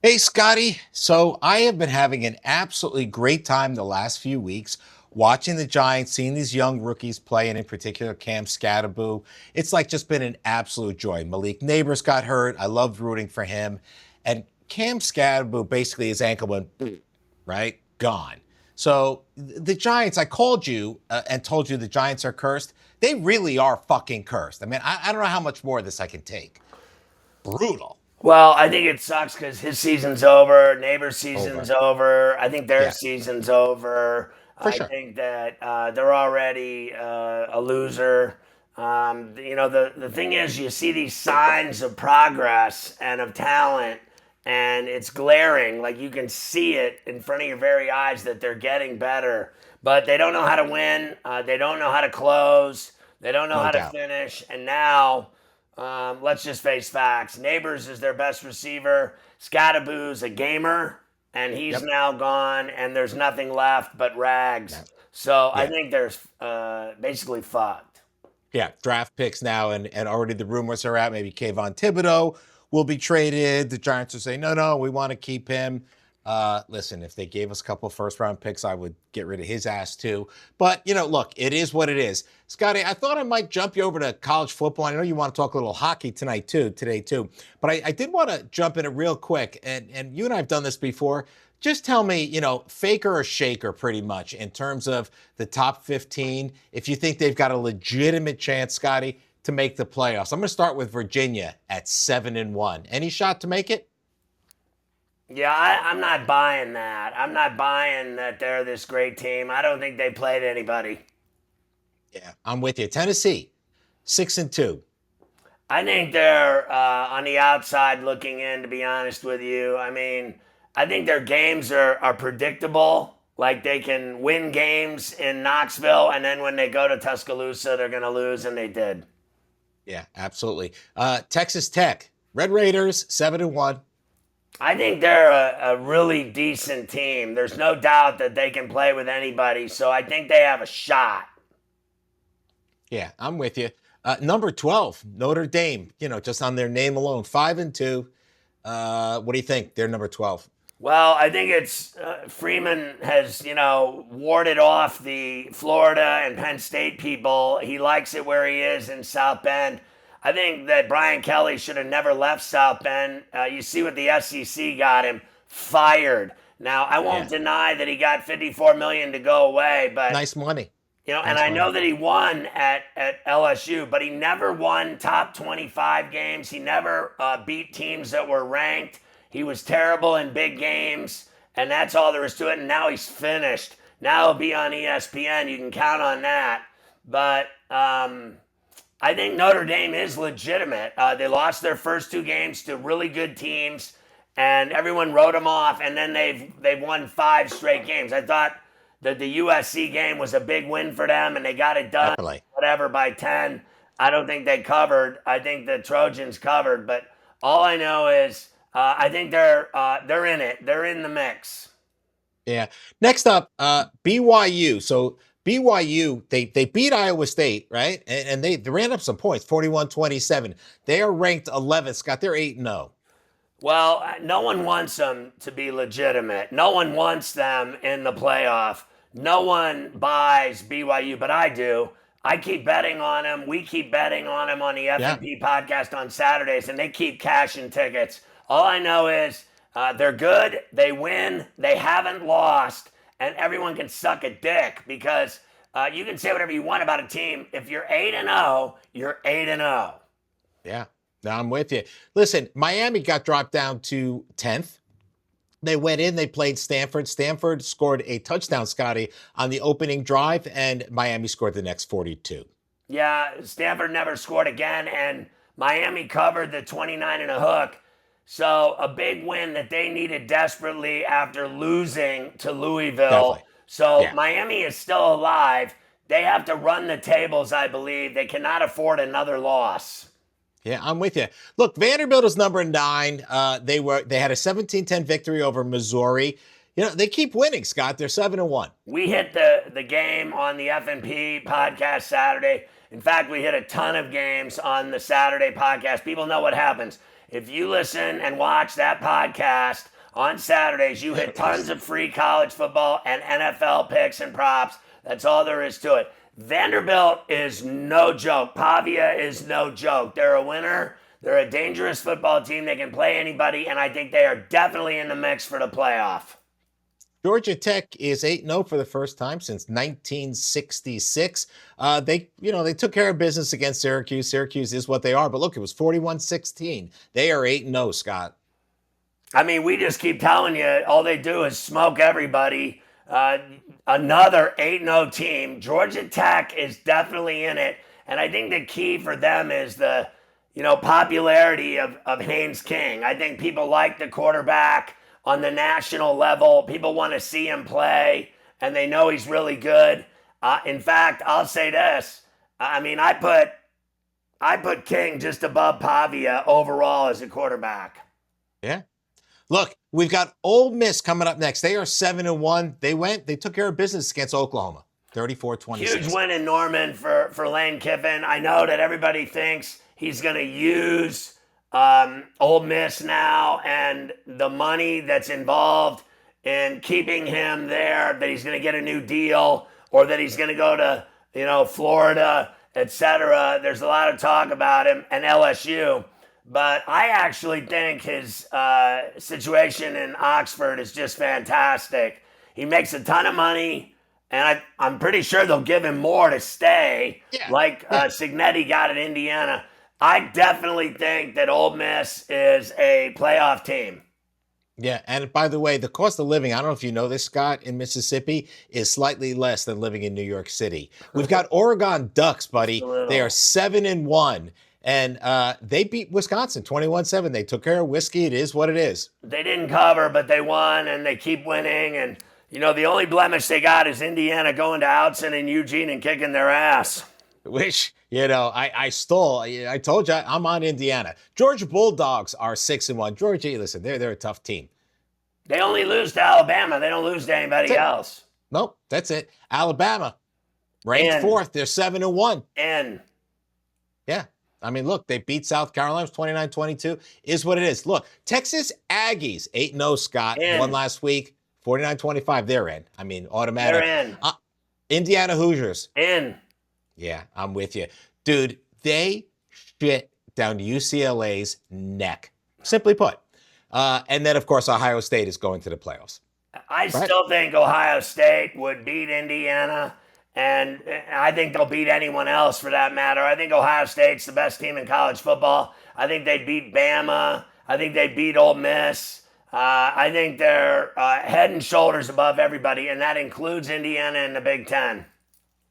Hey, Scotty. So I have been having an absolutely great time the last few weeks watching the Giants, seeing these young rookies play, and in particular, Cam SkataBoo. It's like just been an absolute joy. Malik Neighbors got hurt. I loved rooting for him. And Cam SkataBoo, basically, his ankle went, boom, right? Gone. So the Giants, I called you and told you the Giants are cursed. They really are fucking cursed. I mean, I don't know how much more of this I can take. Brutal. Well, I think it sucks because his season's over, neighbor's season's Over. over. I think their Yeah, season's over. for I sure. think that they're already a loser. The thing is, you see these signs of progress and of talent, and it's glaring. Like you can see it in front of your very eyes that they're getting better, but they don't know how to win. They don't know how to close. They don't know No how to doubt. finish. And now let's just face facts. Neighbors is their best receiver. SkataBoo's a gamer, and he's Yep. now gone, and there's nothing left but rags. No. So I Yeah. think there's basically fucked. Yeah. Draft picks now, and already the rumors are out. Maybe Kayvon Thibodeau will be traded. The Giants are saying, no, we want to keep him. Listen, if they gave us a couple first round picks, I would get rid of his ass too. But, look, it is what it is. Scotty, I thought I might jump you over to college football. I know you want to talk a little hockey today too. But I did want to jump in it real quick. And you and I have done this before. Just tell me, faker or shaker pretty much in terms of the top 15, if you think they've got a legitimate chance, Scotty, to make the playoffs. I'm going to start with Virginia at 7-1. Any shot to make it? Yeah, I'm not buying that. I'm not buying that they're this great team. I don't think they played anybody. Yeah, I'm with you. Tennessee, 6-2. I think they're on the outside looking in, to be honest with you. I mean, I think their games are predictable. Like they can win games in Knoxville, and then when they go to Tuscaloosa, they're going to lose, and they did. Yeah, absolutely. Texas Tech, Red Raiders, 7-1. I think they're a really decent team. There's no doubt that they can play with anybody, so I think they have a shot. Yeah, I'm with you. Number 12, Notre Dame, just on their name alone, 5-2. What do you think? They're number 12. Well, I think it's Freeman has, warded off the Florida and Penn State people. He likes it where he is in South Bend. I think that Brian Kelly should have never left South Bend. You see what the SEC got him fired. Now, I won't Yeah, deny that he got 54 million to go away, but nice money. and Nice I know money. that he won at LSU, but he never won top 25 games. He never beat teams that were ranked. He was terrible in big games, and that's all there is to it. And now he's finished. Now he'll be on ESPN. You can count on that. But I think Notre Dame is legitimate. They lost their first two games to really good teams, and everyone wrote them off. And then they've won five straight games. I thought that the USC game was a big win for them, and they got it done, Definitely. whatever, by 10. I don't think they covered. I think the Trojans covered, but all I know is I think they're in it. They're in the mix. Yeah. Next up, BYU. So BYU, they beat Iowa State, right? And they ran up some points, 41-27. They are ranked 11th. Scott, they're 8-0. Well, no one wants them to be legitimate. No one wants them in the playoff. No one buys BYU, but I do. I keep betting on them. We keep betting on them on the Yeah. F&P podcast on Saturdays, and they keep cashing tickets. All I know is they're good. They win. They haven't lost, and everyone can suck a dick because you can say whatever you want about a team. If you're 8-0, you're 8-0. Yeah. No, I'm with you. Listen, Miami got dropped down to 10th. They went in, they played Stanford. Stanford scored a touchdown, Scotty, on the opening drive, and Miami scored the next 42. Yeah, Stanford never scored again, and Miami covered the 29 and a hook. So a big win that they needed desperately after losing to Louisville. Definitely. So Yeah. Miami is still alive. They have to run the tables, I believe. They cannot afford another loss. Yeah, I'm with you. Look, Vanderbilt is number 9. They had a 17-10 victory over Missouri. They keep winning, Scott. They're 7-1. We hit the game on the F&P podcast Saturday. In fact, we hit a ton of games on the Saturday podcast. People know what happens. If you listen and watch that podcast on Saturdays. You hit tons of free college football and NFL picks and props. That's all there is to it. Vanderbilt is no joke. Pavia is no joke. They're a winner. They're a dangerous football team. They can play anybody, and I think they are definitely in the mix for the playoff. Georgia Tech is 8-0 for the first time since 1966. They took care of business against Syracuse. Syracuse is what they are, but look, it was 41-16. They are 8-0, Scott. I mean, we just keep telling you, all they do is smoke everybody. Another 8-0 team. Georgia Tech is definitely in it, and I think the key for them is the popularity of Haynes King. I think people like the quarterback on the national level. People want to see him play, and they know he's really good. In fact, I'll say this. I mean, I put King just above Pavia overall as a quarterback. Yeah. Look, we've got Ole Miss coming up next. They are 7-1. They took care of business against Oklahoma, 34-26. Huge win in Norman for Lane Kiffin. I know that everybody thinks he's going to use Ole Miss now and the money that's involved in keeping him there, that he's going to get a new deal or that he's going to go to, Florida, etc. There's a lot of talk about him and LSU, but I actually think his situation in Oxford is just fantastic. He makes a ton of money, and I'm pretty sure they'll give him more to stay, like Signetti got at Indiana. I definitely think that Ole Miss is a playoff team. Yeah, and by the way, the cost of living, I don't know if you know this, Scott, in Mississippi is slightly less than living in New York City. We've got Oregon Ducks, buddy. They are 7-1, and they beat Wisconsin 21-7. They took care of Whiskey. It is what it is. They didn't cover, but they won, and they keep winning. And, the only blemish they got is Indiana going to Outson and Eugene and kicking their ass. Which, I told you I'm on Indiana. Georgia Bulldogs are 6-1. Georgia, listen, they're a tough team. They only lose to Alabama. They don't lose to anybody else. Nope, that's it. Alabama, ranked fourth. They're 7-1. Yeah. I mean, look, they beat South Carolina 29-22. Is what it is. Look, Texas Aggies, 8-0, Scott. Won last week. 49-25, they're in. I mean, automatic. They're in. Indiana Hoosiers. In. Yeah, I'm with you. Dude, they shit down UCLA's neck, simply put. And then, of course, Ohio State is going to the playoffs. I still think Ohio State would beat Indiana, and I think they'll beat anyone else for that matter. I think Ohio State's the best team in college football. I think they beat Bama. I think they beat Ole Miss. I think they're head and shoulders above everybody, and that includes Indiana in the Big Ten.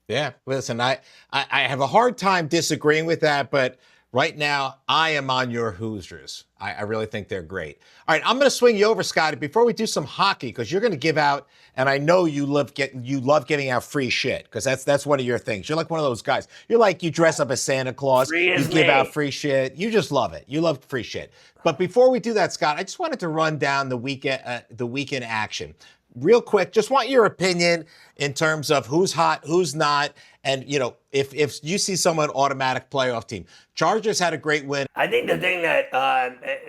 Yeah, listen, I have a hard time disagreeing with that, but right now I am on your Hoosiers. I really think they're great. All right, I'm going to swing you over, Scotty, before we do some hockey, because you're going to give out, and I know you love giving out free shit, because that's one of your things. You're like one of those guys. You're like, you dress up as Santa Claus, you give out free shit. You just love it. You love free shit. But before we do that, Scott, I just wanted to run down the weekend action. Real quick, just want your opinion in terms of who's hot, who's not, and if you see someone automatic playoff team. Chargers had a great win. I think the thing that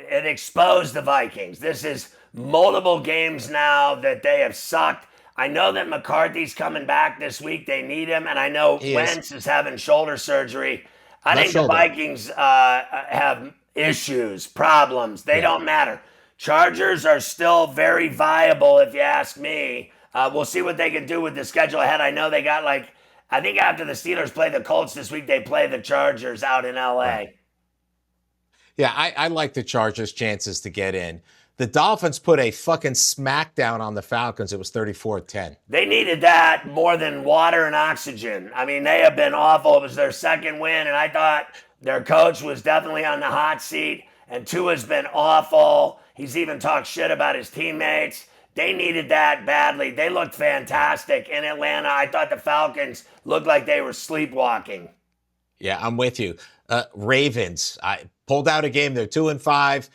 it exposed the Vikings. This is multiple games now that they have sucked. I know that McCarthy's coming back this week. They need him, and I know Wentz is having shoulder surgery. I think the Vikings have issues, problems. They don't matter. Chargers are still very viable, if you ask me. We'll see what they can do with the schedule ahead. I know they got I think after the Steelers play the Colts this week, they play the Chargers out in L.A. Right. Yeah, I like the Chargers' chances to get in. The Dolphins put a fucking smackdown on the Falcons. It was 34-10. They needed that more than water and oxygen. I mean, they have been awful. It was their second win, and I thought their coach was definitely on the hot seat, and Tua's been awful. He's even talked shit about his teammates. They needed that badly. They looked fantastic in Atlanta. I thought the Falcons looked like they were sleepwalking. Yeah, I'm with you. Ravens, I pulled out a game. They're 2-5.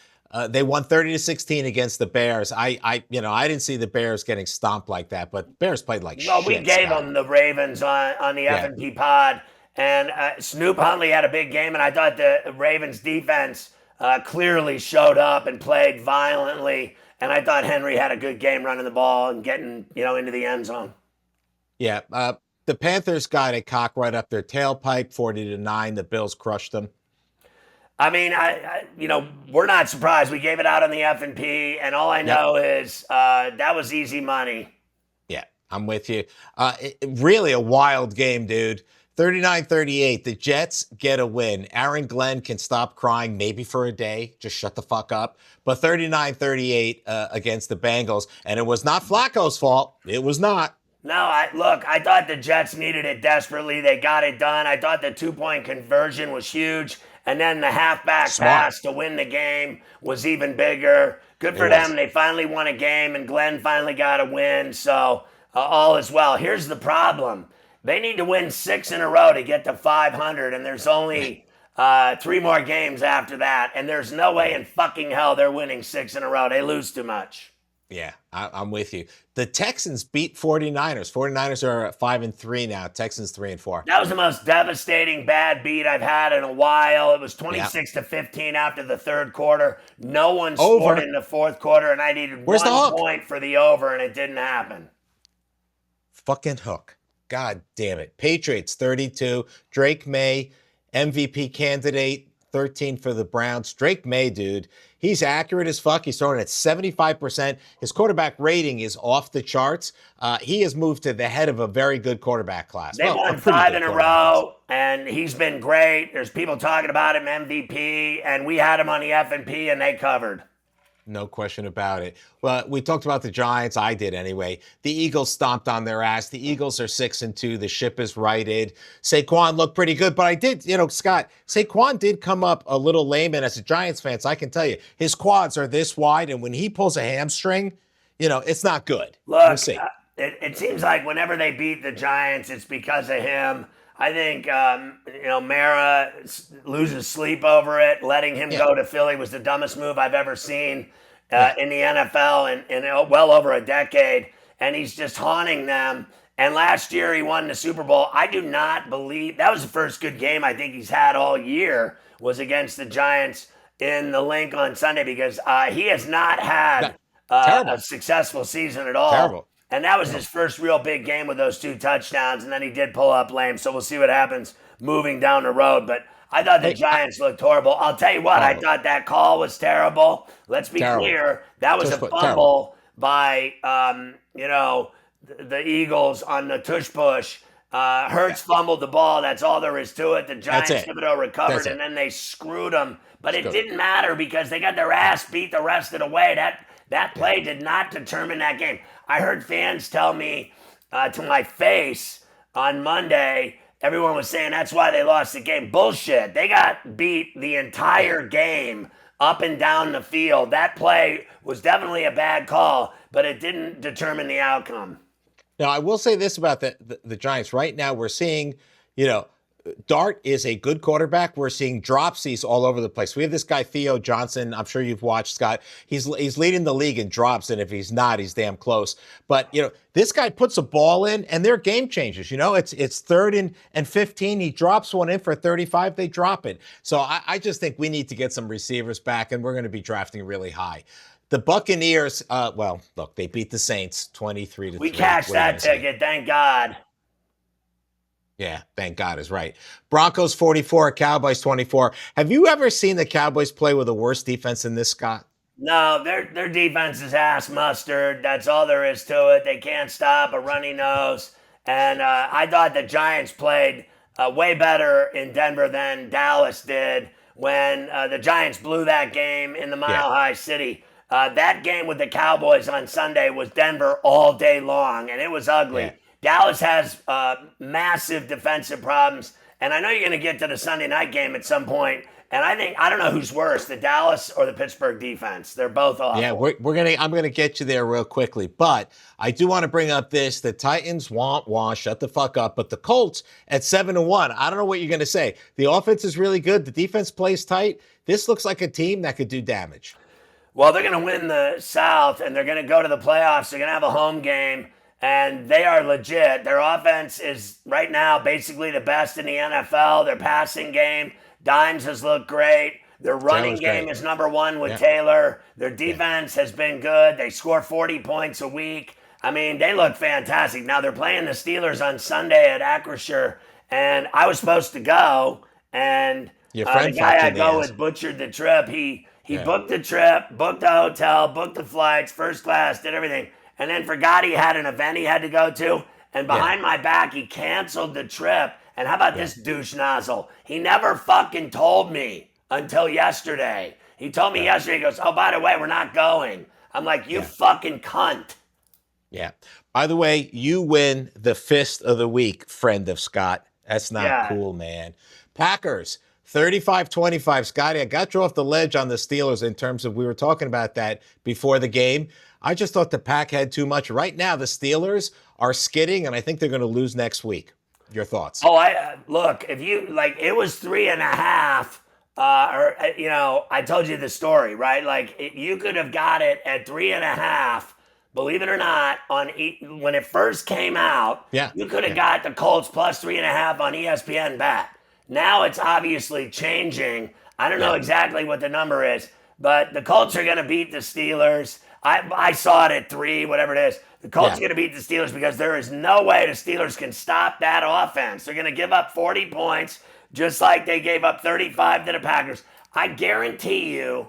They won 30-16 against the Bears. I didn't see the Bears getting stomped like that, but Bears played like shit. Well, we gave them the Ravens on the F&P pod, and Snoop Huntley had a big game, and I thought the Ravens defense clearly showed up and played violently. And I thought Henry had a good game running the ball and getting, into the end zone. Yeah. The Panthers got a cock right up their tailpipe, 40-9. The Bills crushed them. I mean, we're not surprised. We gave it out on the F&P, and all I Yep. know is that was easy money. Yeah, I'm with you. Really a wild game, dude. 39-38. The Jets get a win. Aaron Glenn can stop crying maybe for a day. Just shut the fuck up. But 39-38 against the Bengals. And it was not Flacco's fault. It was not. No, I thought the Jets needed it desperately. They got it done. I thought the 2-point conversion was huge. And then the halfback pass to win the game was even bigger. Good for them. They finally won a game, and Glenn finally got a win. So all is well. Here's the problem. They need to win 6 in a row to get to 500, and there's only 3 more games after that. And there's no way in fucking hell they're winning 6 in a row. They lose too much. Yeah, I'm with you. The Texans beat 49ers. 49ers are 5-3 now. Texans 3-4. That was the most devastating bad beat I've had in a while. It was 26-15 after the third quarter. No one scored in the fourth quarter, and I needed 1 point for the over, and it didn't happen. Fucking hook. God damn it. Patriots 32. Drake May, MVP candidate. 13 for the Browns. Drake May, dude, he's accurate as fuck. He's throwing at 75%. His quarterback rating is off the charts. He has moved to the head of a very good quarterback class. They won 5 in a row, and he's been great. There's people talking about him MVP, and we had him on the F&P, and they covered. No question about it. Well, we talked about the Giants. I did anyway. The Eagles stomped on their ass. The Eagles are 6-2. The ship is righted. Saquon looked pretty good, but I did, Scott, Saquon did come up a little lame. And as a Giants fan, so I can tell you, his quads are this wide. And when he pulls a hamstring, it's not good. Look, we'll see. It seems like whenever they beat the Giants, it's because of him. I think, Mara loses sleep over it. Letting him go to Philly was the dumbest move I've ever seen in the NFL in well over a decade. And he's just haunting them. And last year he won the Super Bowl. I do not believe that was the first good game I think he's had all year was against the Giants in the Link on Sunday because he has not had a successful season at all. Terrible. And that was his first real big game with those 2 touchdowns, and then he did pull up lame. So we'll see what happens moving down the road. But I thought the Giants looked horrible. I'll tell you what, I thought that call was terrible. Let's be clear. That was a fumble by, the Eagles on the tush push. Hurts fumbled the ball. That's all there is to it. The Giants, Thibodeau recovered, and then they screwed him. But it didn't matter because they got their ass beat the rest of the way. That play did not determine that game. I heard fans tell me to my face on Monday, everyone was saying that's why they lost the game. Bullshit. They got beat the entire game up and down the field. That play was definitely a bad call, but it didn't determine the outcome. Now, I will say this about the Giants. Right now, we're seeing, Dart is a good quarterback. We're seeing dropsies all over the place. We have this guy, Theo Johnson. I'm sure you've watched, Scott. He's leading the league in drops, and if he's not, he's damn close. But, this guy puts a ball in, and they're game changers. It's 3rd and 15. He drops one in for 35. They drop it. So I just think we need to get some receivers back, and we're going to be drafting really high. The Buccaneers, look, they beat the Saints 23-3. We cashed that ticket, thank God. Yeah, thank God is right. Broncos 44, Cowboys 24. Have you ever seen the Cowboys play with a worse defense than this, Scott? No, their defense is ass mustard. That's all there is to it. They can't stop a runny nose. And I thought the Giants played way better in Denver than Dallas did when the Giants blew that game in the Mile High City. That game with the Cowboys on Sunday was Denver all day long, and it was ugly. Yeah. Dallas has massive defensive problems, and I know you're going to get to the Sunday night game at some point. And I don't know who's worse, the Dallas or the Pittsburgh defense. They're both awful. Yeah, I'm gonna get you there real quickly, but I do want to bring up this: the Titans, shut the fuck up. But the Colts at 7-1. I don't know what you're gonna say. The offense is really good. The defense plays tight. This looks like a team that could do damage. Well, they're gonna win the South, and they're gonna go to the playoffs. They're gonna have a home game. And they are legit. Their offense is right now basically the best in the NFL. Their passing game, Dimes has looked great. Their running Taylor's game great. is number one with Yeah. Taylor. Their Yeah. defense has been good. They score 40 points a week. I mean, they look fantastic. Now they're playing the Steelers on Sunday at Acrisure, and I was supposed to go, and Your the friend guy fucked you I in the go ass. with butchered the trip. He Yeah. booked the trip, booked the hotel, booked the flights, first class, did everything, and then forgot he had an event he had to go to. And Yeah. behind my back, he canceled the trip. And how about Yeah. this douche nozzle? He never fucking told me until yesterday. He told me yesterday, he goes, oh, by the way, we're not going. I'm like, you Yeah. fucking cunt. Yeah. By the way, you win the fist of the week, friend of Scott. That's not Yeah. cool, man. Packers, 35-25. Scotty, I got you off the ledge on the Steelers in terms of we were talking about that before the game. I just thought the Pack had too much. Right now, the Steelers are skidding, and I think they're going to lose next week. Your thoughts? Oh, I look, if you like, it was 3.5. I told you the story, right? Like, you could have got it at 3.5. Believe it or not, when it first came out, Yeah. you could have got the Colts plus 3.5 on ESPN Bet. Now it's obviously changing. I don't know exactly what the number is, but the Colts are going to beat the Steelers. I saw it at 3, whatever it is. The Colts are going to beat the Steelers because there is no way the Steelers can stop that offense. They're going to give up 40 points, just like they gave up 35 to the Packers. I guarantee you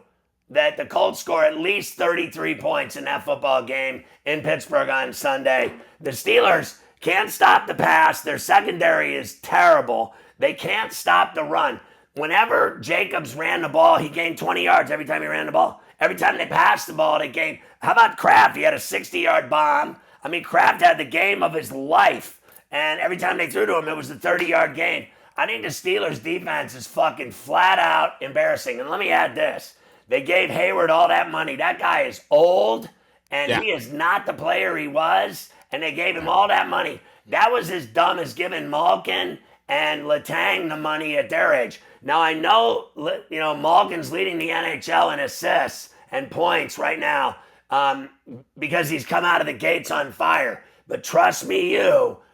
that the Colts score at least 33 points in that football game in Pittsburgh on Sunday. The Steelers can't stop the pass. Their secondary is terrible. They can't stop the run. Whenever Jacobs ran the ball, he gained 20 yards every time he ran the ball. Every time they passed the ball, they gained. How about Kraft? He had a 60-yard bomb. I mean, Kraft had the game of his life. And every time they threw to him, it was a 30-yard gain. I think the Steelers' defense is fucking flat out embarrassing. And let me add this. They gave Hayward all that money. That guy is old, and he is not the player he was. And they gave him all that money. That was as dumb as giving Malkin and Letang the money at their age. Now, I know, Malkin's leading the NHL in assists and points right now because he's come out of the gates on fire. But trust me,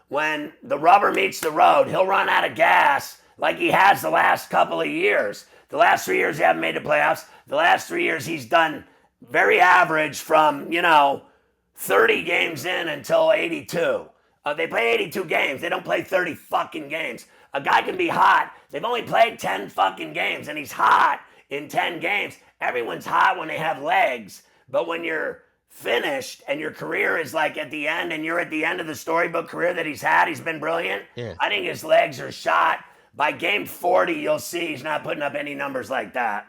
when the rubber meets the road, he'll run out of gas like he has the last couple of years. The last 3 years, he haven't made the playoffs. The last 3 years, he's done very average from, 30 games in until 82. They play 82 games. They don't play 30 fucking games. A guy can be hot. They've only played 10 fucking games, and he's hot in 10 games. Everyone's hot when they have legs. But when you're finished and your career is like at the end and you're at the end of the storybook career that he's had, he's been brilliant. Yeah. I think his legs are shot. By game 40, you'll see he's not putting up any numbers like that.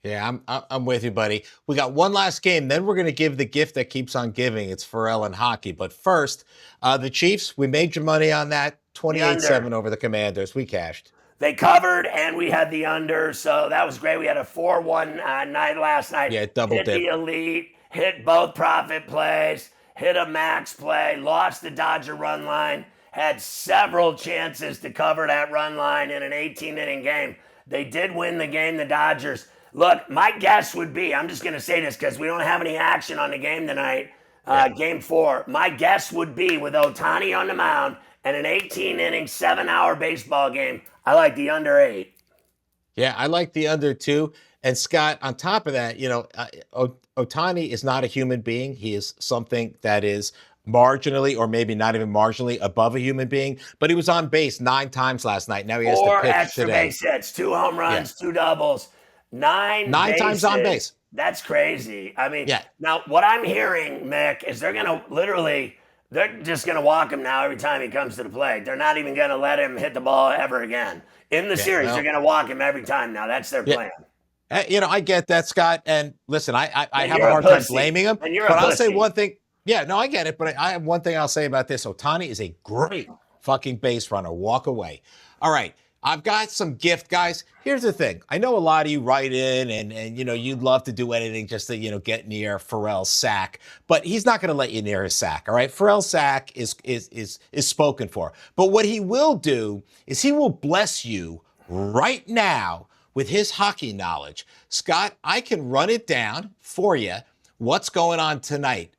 Yeah, I'm with you, buddy. We got one last game, then we're going to give the gift that keeps on giving. It's Pharrell and hockey. But first, the Chiefs, we made your money on that. 28-7 over the Commanders. We cashed. They covered, and we had the under, so that was great. We had a 4-1 night last night. Yeah, double hit dip. the elite, hit both profit plays, hit a max play, lost the Dodger run line, had several chances to cover that run line in an 18-inning game. They did win the game, the Dodgers. Look, my guess would be, I'm just going to say this because we don't have any action on the game tonight, game 4. My guess would be with Ohtani on the mound and an 18-inning, 7-hour baseball game, I like the under 8. Yeah, I like the under too. And Scott, on top of that, Ohtani is not a human being. He is something that is marginally, or maybe not even marginally, above a human being. But he was on base 9 times last night. Now he has to 4 pitch extra today. base hits, 2 home runs, 2 doubles, 9 times on base. That's crazy. I mean, now what I'm hearing, Mick, is they're just going to walk him now every time he comes to the plate. They're not even going to let him hit the ball ever again. In the series, they're going to walk him every time now. That's their plan. I get that, Scott. And listen, I have a hard time blaming him. But I'll say one thing. Yeah, no, I get it. But I have one thing I'll say about this. Ohtani is a great fucking base runner. Walk away. All right. I've got some gift, guys. Here's the thing. I know a lot of you write in and you'd love to do anything just to, get near Pharrell's sack, but he's not going to let you near his sack. All right. Pharrell's sack is spoken for, but what he will do is he will bless you right now with his hockey knowledge. Scott, I can run it down for you. What's going on tonight?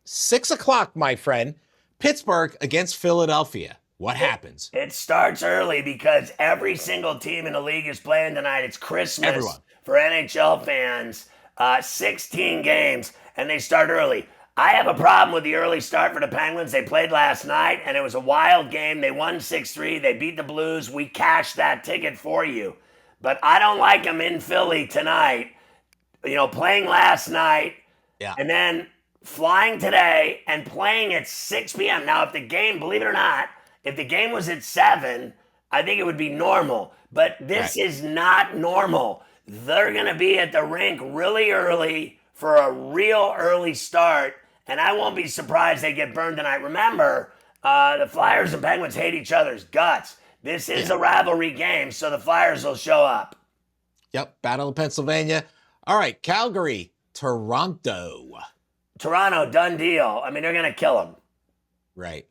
6 o'clock, my friend. Pittsburgh against Philadelphia. What happens? It starts early because every single team in the league is playing tonight. It's Christmas Everyone. for NHL fans. 16 games, and they start early. I have a problem with the early start for the Penguins. They played last night, and it was a wild game. They won 6-3. They beat the Blues. We cashed that ticket for you. But I don't like them in Philly tonight. Playing last night, Yeah. and then flying today and playing at 6 p.m. Now, if the game, believe it or not, if the game was at 7, I think it would be normal. But this is not normal. They're going to be at the rink really early for a real early start, and I won't be surprised they get burned tonight. Remember, the Flyers and Penguins hate each other's guts. This is a rivalry game, so the Flyers will show up. Yep, Battle of Pennsylvania. All right, Calgary, Toronto. Toronto, done deal. I mean, they're going to kill them. Right.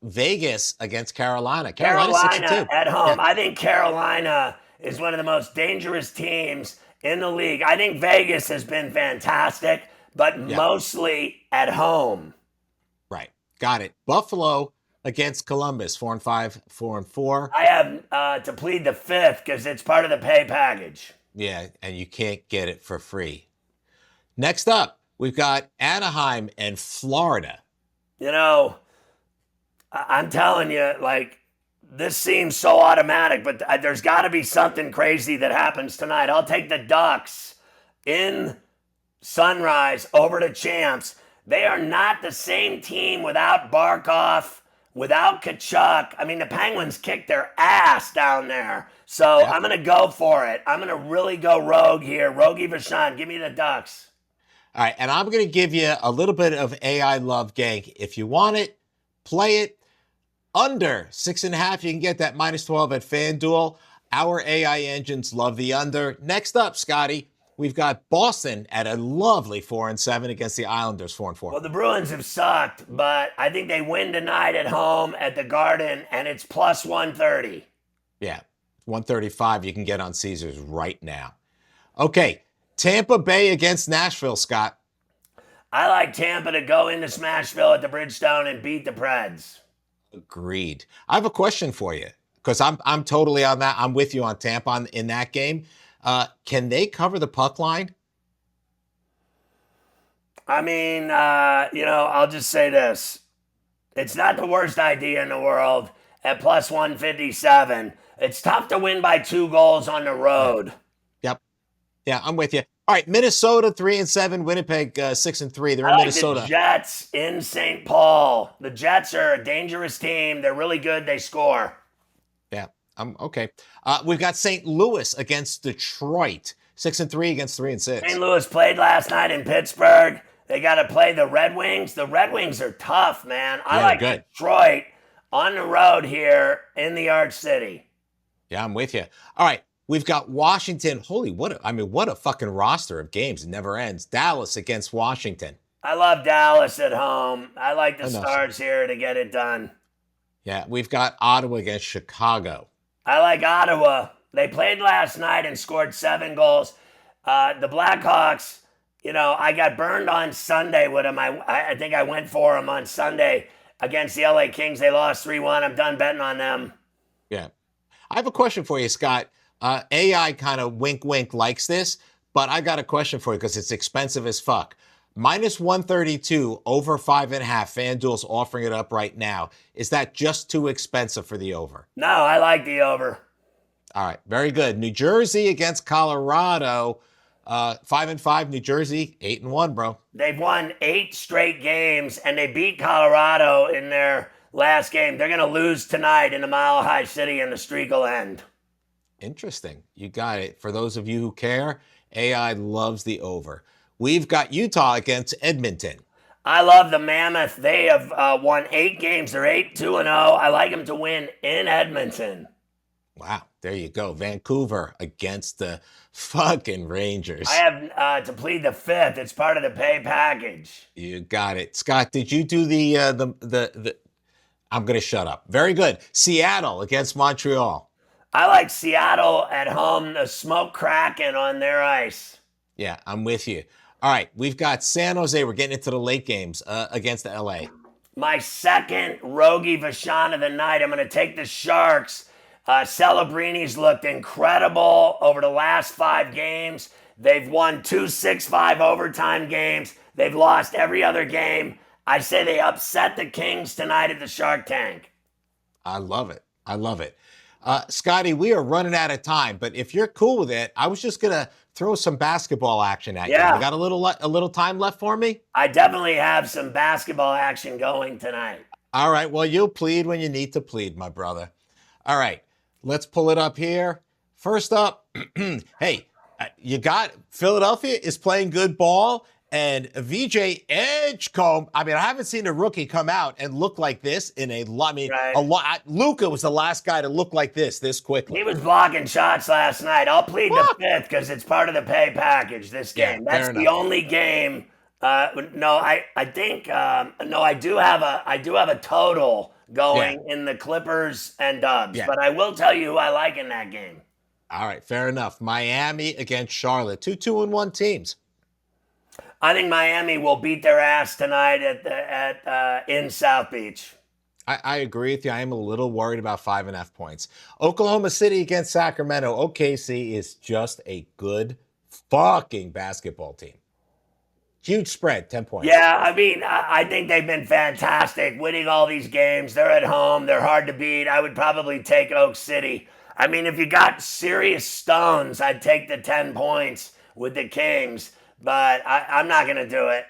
Vegas against Carolina. Carolina 6-2. at home. Yeah. I think Carolina is one of the most dangerous teams in the league. I think Vegas has been fantastic, but mostly at home. Right. Got it. Buffalo against Columbus. 4-5, 4-4. I have to plead the fifth because it's part of the pay package. Yeah, and you can't get it for free. Next up, we've got Anaheim and Florida. I'm telling you, this seems so automatic, but there's got to be something crazy that happens tonight. I'll take the Ducks in Sunrise over to Champs. They are not the same team without Barkov, without Kachuk. I mean, the Penguins kicked their ass down there. So I'm going to go for it. I'm going to really go rogue here. Rogie Vachon, give me the Ducks. All right, and I'm going to give you a little bit of AI love, gang. If you want it, play it. Under 6.5, you can get that -12 at FanDuel. Our AI engines love the under. Next up, Scotty, we've got Boston at a lovely 4-7 against the Islanders, 4-4. Well, the Bruins have sucked, but I think they win tonight at home at the Garden, and it's plus 130. Yeah, 135 you can get on Caesars right now. Okay, Tampa Bay against Nashville, Scott. I like Tampa to go into Smashville at the Bridgestone and beat the Preds. Agreed. I have a question for you because I'm totally on that. I'm with you on Tampa in that game. Can they cover the puck line? I mean, I'll just say this. It's not the worst idea in the world at plus 157. It's tough to win by 2 goals on the road. Yep. Yeah, I'm with you. All right, Minnesota 3-7, Winnipeg 6-3. They're in Minnesota. The Jets in St. Paul. The Jets are a dangerous team. They're really good. They score. Yeah, okay. We've got St. Louis against Detroit, 6-3 against 3-6. St. Louis played last night in Pittsburgh. They got to play the Red Wings. The Red Wings are tough, man. I like Detroit on the road here in the Arch City. Yeah, I'm with you. All right. We've got Washington. What a fucking roster of games. It never ends. Dallas against Washington. I love Dallas at home. I like the Stars here to get it done. Yeah, we've got Ottawa against Chicago. I like Ottawa. They played last night and scored 7 goals. The Blackhawks, I got burned on Sunday with them. I think I went for them on Sunday against the LA Kings. They lost 3-1. I'm done betting on them. Yeah. I have a question for you, Scott. AI kind of wink likes this, but I got a question for you because it's expensive as fuck. -132 over 5.5. FanDuel's offering it up right now. Is that just too expensive for the over? No, I like the over. All right, very good. New Jersey against Colorado, 5-5. New Jersey 8-1, bro. They've won 8 straight games and they beat Colorado in their last game. They're gonna lose tonight in the Mile High City, and the streak will end. Interesting. You got it. For those of you who care, AI loves the over. We've got Utah against Edmonton. I love the Mammoth. They have won 8 games. They're 8-2-0. I like them to win in Edmonton. Wow. There you go. Vancouver against the fucking Rangers. I have to plead the fifth. It's part of the pay package. You got it. Scott, did you do the I'm going to shut up. Very good. Seattle against Montreal. I like Seattle at home, the smoke cracking on their ice. Yeah, I'm with you. All right, we've got San Jose. We're getting into the late games against LA. my second Rogie Vachon of the night. I'm going to take the Sharks. Celebrini's looked incredible over the last 5 games. They've won 2 6-5 overtime games. They've lost every other game. I say they upset the Kings tonight at the Shark Tank. I love it. I love it. Scotty, we are running out of time, but if you're cool with it, I was just gonna throw some basketball action at you. Yeah. You got a little time left for me? I definitely have some basketball action going tonight. All right. Well, you'll plead when you need to plead, my brother. All right. Let's pull it up here. First up, hey, you got Philadelphia is playing good ball. And VJ Edgecombe, I mean, I haven't seen a rookie come out and look like this in a lot. I mean, Right. a lot. Luka was the last guy to look like this quickly. He was blocking shots last night. I'll plead the fifth because it's part of the pay package. This game. Yeah, That's fair the enough. only game. No, I think no, I do have a total going in the Clippers and Dubs. Yeah. But I will tell you who I like in that game. All right, fair enough. Miami against Charlotte, 2-2-1 teams. I think Miami will beat their ass tonight in South Beach. I agree with you. I am a little worried about 5.5 points. Oklahoma City against Sacramento. OKC is just a good fucking basketball team. Huge spread, 10 points. Yeah, I mean, I think they've been fantastic, winning all these games. They're at home. They're hard to beat. I would probably take Oak City. I mean, if you got serious stones, I'd take the 10 points with the Kings, but I'm not going to do it.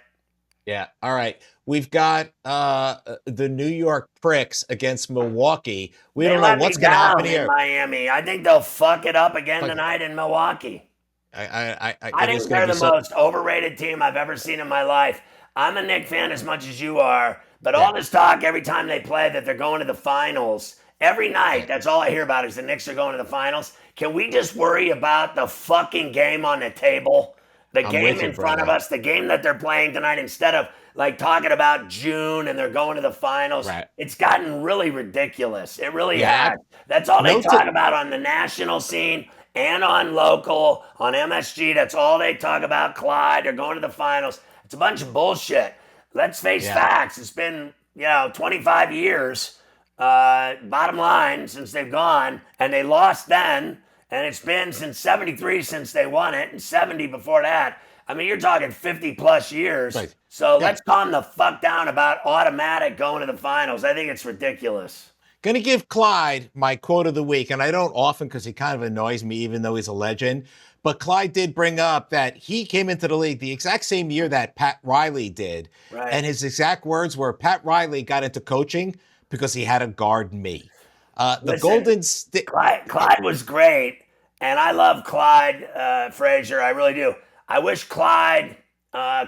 Yeah. All right. We've got the New York Pricks against Milwaukee. We don't know what's going to happen here. In Miami. I think they'll fuck it up again tonight in Milwaukee. I think they're the most overrated team I've ever seen in my life. I'm a Knicks fan as much as you are, but all this talk every time they play that they're going to the finals, every night, that's all I hear about is the Knicks are going to the finals. Can we just worry about the fucking game on the table? The game in front of us, the game that they're playing tonight, instead of like talking about June and they're going to the finals. Right. It's gotten really ridiculous. It really has. That's all they talk about on the national scene and on local, on MSG. That's all they talk about. Clyde, they're going to the finals. It's a bunch of bullshit. Let's face facts. It's been, 25 years, bottom line, since they've gone, and they lost then. And it's been since 73 since they won it, and 70 before that. I mean, you're talking 50 plus years. Right. So let's calm the fuck down about automatic going to the finals. I think it's ridiculous. Going to give Clyde my quote of the week, and I don't often because he kind of annoys me, even though he's a legend. But Clyde did bring up that he came into the league the exact same year that Pat Riley did. Right. And his exact words were, Pat Riley got into coaching because he had to guard me. The Golden State. Clyde was great, and I love Clyde Frazier. I really do. I wish Clyde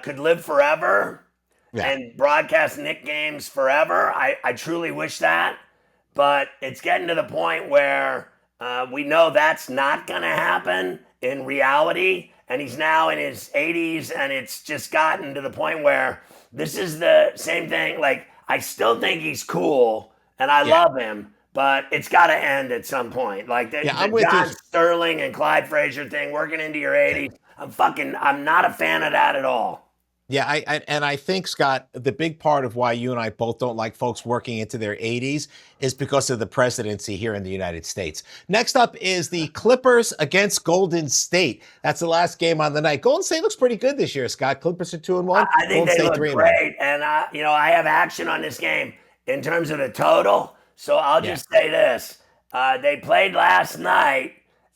could live forever and broadcast Knicks games forever. I truly wish that. But it's getting to the point where we know that's not going to happen in reality. And he's now in his 80s, and it's just gotten to the point where this is the same thing. Like, I still think he's cool, and I love him. But it's got to end at some point. Like the John Sterling and Clyde Frazier thing, working into your 80s. I'm not a fan of that at all. Yeah, I think, Scott, the big part of why you and I both don't like folks working into their 80s is because of the presidency here in the United States. Next up is the Clippers against Golden State. That's the last game on the night. Golden State looks pretty good this year, Scott. Clippers are 2-1. I think they look great. And, I have action on this game in terms of the total. So I'll just say this. They played last night,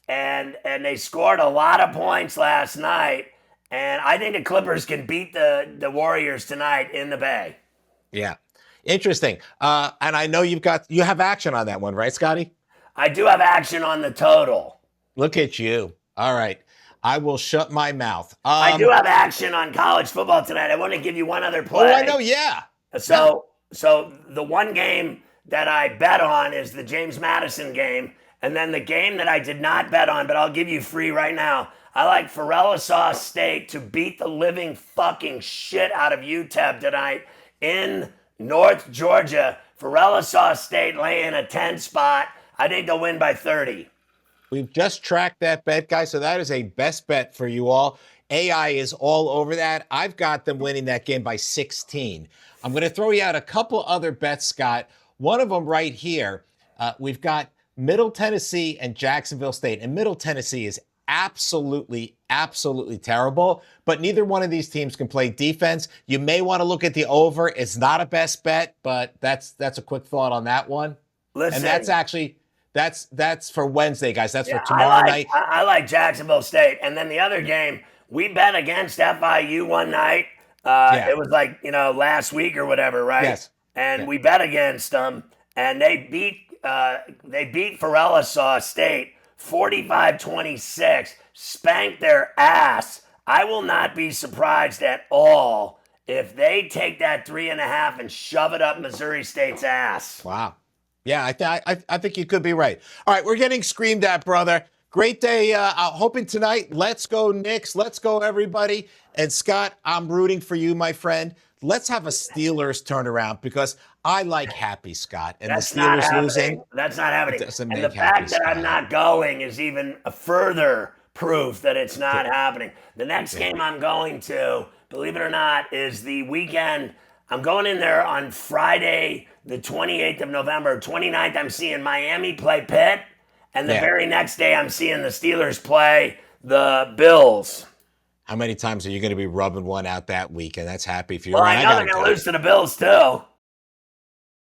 and they scored a lot of points last night. And I think the Clippers can beat the Warriors tonight in the Bay. Yeah. Interesting. And I know you have action on that one, right, Scotty? I do have action on the total. Look at you. All right. I will shut my mouth. I do have action on college football tonight. I want to give you one other play. Oh, I know. Yeah. So the one game that I bet on is the James Madison game. And then the game that I did not bet on, but I'll give you free right now. I like Forellisaw State to beat the living fucking shit out of UTEP tonight in North Georgia. Forellisaw State laying a 10 spot. I think they'll win by 30. We've just tracked that bet, guys. So that is a best bet for you all. AI is all over that. I've got them winning that game by 16. I'm going to throw you out a couple other bets, Scott. One of them right here. We've got Middle Tennessee and Jacksonville State. And Middle Tennessee is absolutely, absolutely terrible. But neither one of these teams can play defense. You may want to look at the over. It's not a best bet, but that's a quick thought on that one. Listen, and that's actually that's for Wednesday, guys. That's for tomorrow night. I like Jacksonville State. And then the other game, we bet against FIU one night. It was like, last week or whatever, right? Yes. And we bet against them, and they beat Forellisaw State 45-26, spanked their ass. I will not be surprised at all if they take that 3.5 and shove it up Missouri State's ass. Wow. Yeah, I think you could be right. All right, we're getting screamed at, brother. Great day. Hoping tonight. Let's go, Knicks. Let's go, everybody. And Scott, I'm rooting for you, my friend. Let's have a Steelers turnaround because I like happy, Scott. And That's the Steelers losing. That's not happening. Doesn't and make the fact happy, that I'm Scott. not going is even a further proof that it's not happening. The next game I'm going to, believe it or not, is the weekend. I'm going in there on Friday, the 28th of November. 29th, I'm seeing Miami play Pitt. And the very next day, I'm seeing the Steelers play the Bills. How many times are you going to be rubbing one out that weekend? That's happy for you. Well, I know they're going to lose to the Bills, too.